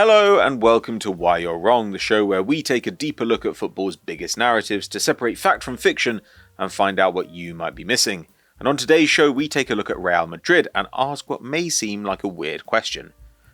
Hello and welcome to Why You're Wrong, the show where we take a deeper look at football's biggest narratives to separate fact from fiction and find out what you might be missing. And on today's show, we take a look at Real Madrid and ask what may seem like a weird question.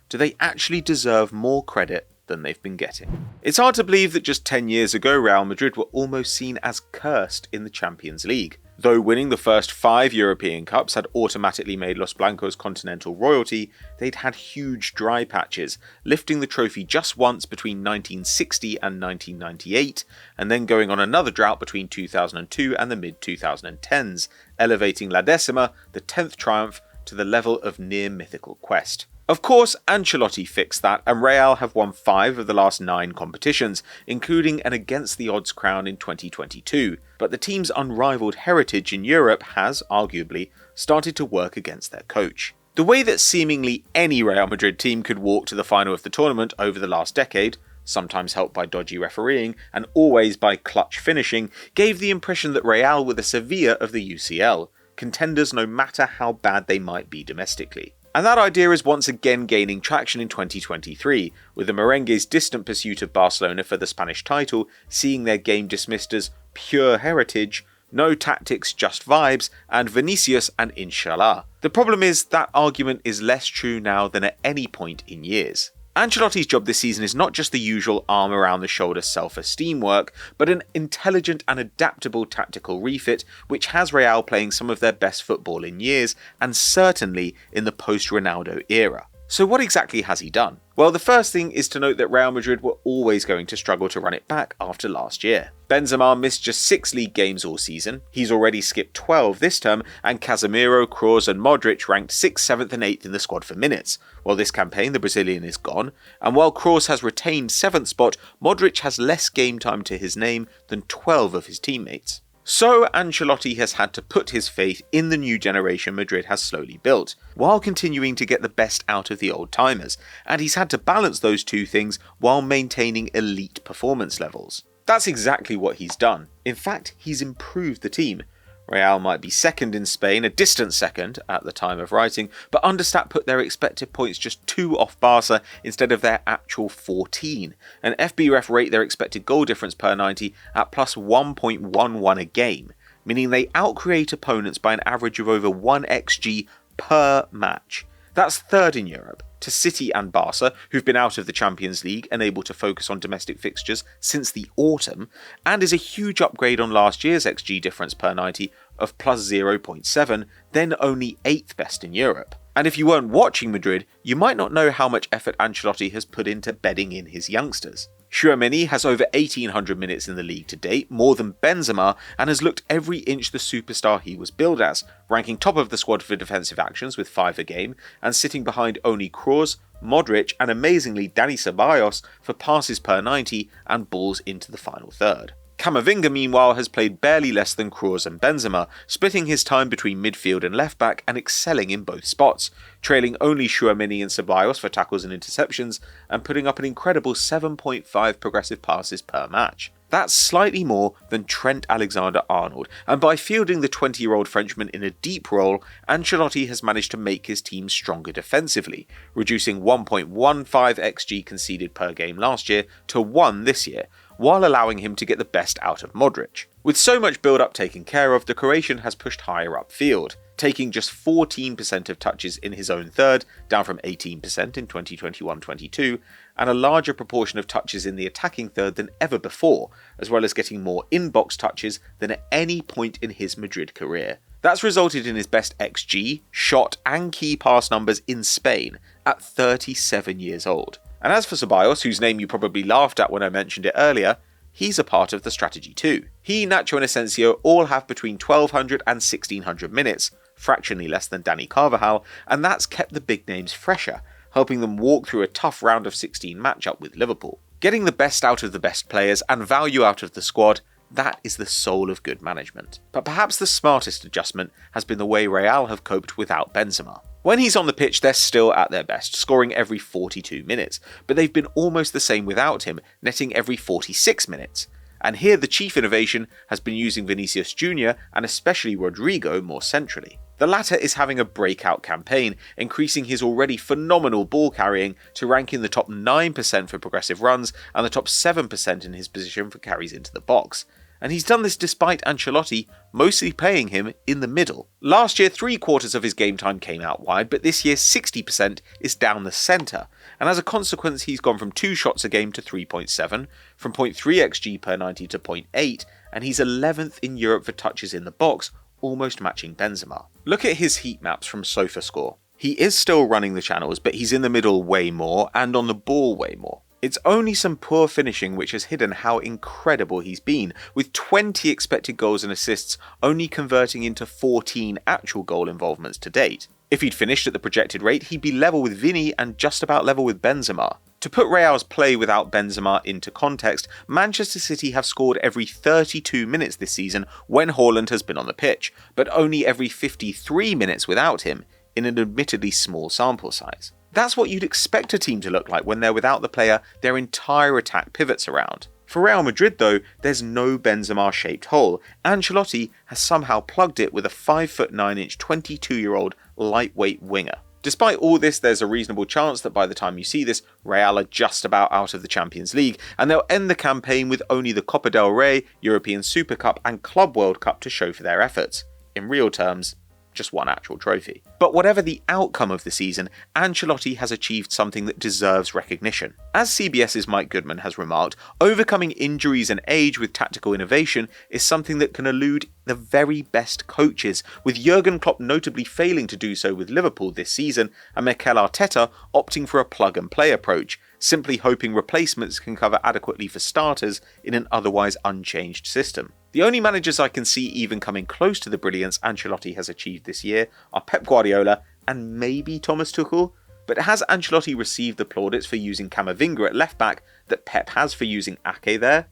Do they actually deserve more credit than they've been getting? It's hard to believe that just 10 years ago, Real Madrid were almost seen as cursed in the Champions League. Though winning the first 5 European Cups had automatically made Los Blancos continental royalty, they'd had huge dry patches, lifting the trophy just once between 1960 and 1998, and then going on another drought between 2002 and the mid-2010s, elevating La Decima, the 10th triumph, to the level of near-mythical quest. Of course, Ancelotti fixed that, and Real have won 5 of the last 9 competitions, including an against-the-odds crown in 2022, but the team's unrivaled heritage in Europe has, arguably, started to work against their coach. The way that seemingly any Real Madrid team could walk to the final of the tournament over the last decade, sometimes helped by dodgy refereeing, and always by clutch finishing, gave the impression that Real were the Sevilla of the UCL, contenders no matter how bad they might be domestically. And that idea is once again gaining traction in 2023, with the Merengues' distant pursuit of Barcelona for the Spanish title seeing their game dismissed as pure heritage, no tactics, just vibes, and Vinicius and Inshallah. The problem is that argument is less true now than at any point in years. Ancelotti's job this season is not just the usual arm around the shoulder self-esteem work, but an intelligent and adaptable tactical refit which has Real playing some of their best football in years, and certainly in the post-Ronaldo era. So what exactly has he done? Well, the first thing is to note that Real Madrid were always going to struggle to run it back after last year. Benzema missed just 6 league games all season, he's already skipped 12 this term, and Casemiro, Kroos and Modric ranked 6th, 7th and 8th in the squad for minutes. Well, this campaign the Brazilian is gone, and while Kroos has retained 7th spot, Modric has less game time to his name than 12 of his teammates. So Ancelotti has had to put his faith in the new generation Madrid has slowly built, while continuing to get the best out of the old-timers, and he's had to balance those two things while maintaining elite performance levels. That's exactly what he's done. In fact, he's improved the team. Real might be second in Spain, a distant second at the time of writing, but Understat put their expected points just 2 off Barca instead of their actual 14, and FBref rate their expected goal difference per 90 at plus 1.11 a game, meaning they outcreate opponents by an average of over 1 xG per match. That's third in Europe, to City and Barca, who've been out of the Champions League and able to focus on domestic fixtures since the autumn, and is a huge upgrade on last year's XG difference per 90 of plus 0.7, then only 8th best in Europe. And if you weren't watching Madrid, you might not know how much effort Ancelotti has put into bedding in his youngsters. Tchouameni has over 1,800 minutes in the league to date, more than Benzema, and has looked every inch the superstar he was billed as, ranking top of the squad for defensive actions with 5 a game, and sitting behind only Kroos, Modric and amazingly Dani Ceballos for passes per 90 and balls into the final third. Camavinga meanwhile has played barely less than Kroos and Benzema, splitting his time between midfield and left back and excelling in both spots, trailing only Tchouameni and Ceballos for tackles and interceptions, and putting up an incredible 7.5 progressive passes per match. That's slightly more than Trent Alexander-Arnold, and by fielding the 20-year-old Frenchman in a deep role, Ancelotti has managed to make his team stronger defensively, reducing 1.15 xG conceded per game last year to 1 this year, while allowing him to get the best out of Modric. With so much build-up taken care of, the Croatian has pushed higher upfield, taking just 14% of touches in his own third, down from 18% in 2021-22, and a larger proportion of touches in the attacking third than ever before, as well as getting more in-box touches than at any point in his Madrid career. That's resulted in his best XG, shot and key pass numbers in Spain at 37 years old. And as for Ceballos, whose name you probably laughed at when I mentioned it earlier, he's a part of the strategy too. He, Nacho and Asensio all have between 1,200 and 1,600 minutes, fractionally less than Dani Carvajal, and that's kept the big names fresher, helping them walk through a tough round of 16 matchup with Liverpool. Getting the best out of the best players and value out of the squad, that is the soul of good management. But perhaps the smartest adjustment has been the way Real have coped without Benzema. When he's on the pitch, they're still at their best, scoring every 42 minutes, but they've been almost the same without him, netting every 46 minutes. And here the chief innovation has been using Vinicius Jr. and especially Rodrygo more centrally. The latter is having a breakout campaign, increasing his already phenomenal ball carrying to rank in the top 9% for progressive runs and the top 7% in his position for carries into the box. And he's done this despite Ancelotti mostly playing him in the middle. Last year, 3/4 of his game time came out wide, but this year 60% is down the centre, and as a consequence he's gone from 2 shots a game to 3.7, from 0.3 xg per 90 to 0.8, and he's 11th in Europe for touches in the box, almost matching Benzema. Look at his heat maps from SofaScore. He is still running the channels, but he's in the middle way more, and on the ball way more. It's only some poor finishing which has hidden how incredible he's been, with 20 expected goals and assists only converting into 14 actual goal involvements to date. If he'd finished at the projected rate, he'd be level with Vini and just about level with Benzema. To put Real's play without Benzema into context, Manchester City have scored every 32 minutes this season when Haaland has been on the pitch, but only every 53 minutes without him, in an admittedly small sample size. That's what you'd expect a team to look like when they're without the player their entire attack pivots around. For Real Madrid though, there's no Benzema-shaped hole. Ancelotti has somehow plugged it with a 5'9" 22-year-old lightweight winger. Despite all this, there's a reasonable chance that by the time you see this, Real are just about out of the Champions League, and they'll end the campaign with only the Copa del Rey, European Super Cup and Club World Cup to show for their efforts. In real terms, just one actual trophy. But whatever the outcome of the season, Ancelotti has achieved something that deserves recognition. As CBS's Mike Goodman has remarked, overcoming injuries and age with tactical innovation is something that can elude the very best coaches, with Jurgen Klopp notably failing to do so with Liverpool this season, and Mikel Arteta opting for a plug-and-play approach, simply hoping replacements can cover adequately for starters in an otherwise unchanged system. The only managers I can see even coming close to the brilliance Ancelotti has achieved this year are Pep Guardiola and maybe Thomas Tuchel, but has Ancelotti received the plaudits for using Camavinga at left back that Pep has for using Ake there?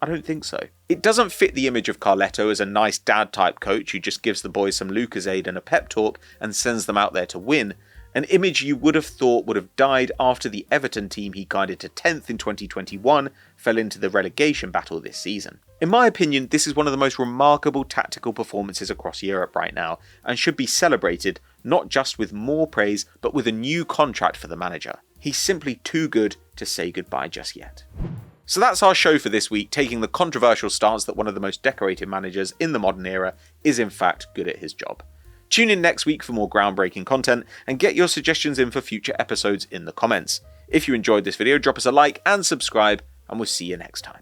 I don't think so. It doesn't fit the image of Carletto as a nice dad type coach who just gives the boys some Lucozade and a pep talk and sends them out there to win, an image you would have thought would have died after the Everton team he guided to 10th in 2021 fell into the relegation battle this season. In my opinion, this is one of the most remarkable tactical performances across Europe right now, and should be celebrated not just with more praise, but with a new contract for the manager. He's simply too good to say goodbye just yet. So that's our show for this week, taking the controversial stance that one of the most decorated managers in the modern era is in fact good at his job. Tune in next week for more groundbreaking content, and get your suggestions in for future episodes in the comments. If you enjoyed this video, drop us a like and subscribe, and we'll see you next time.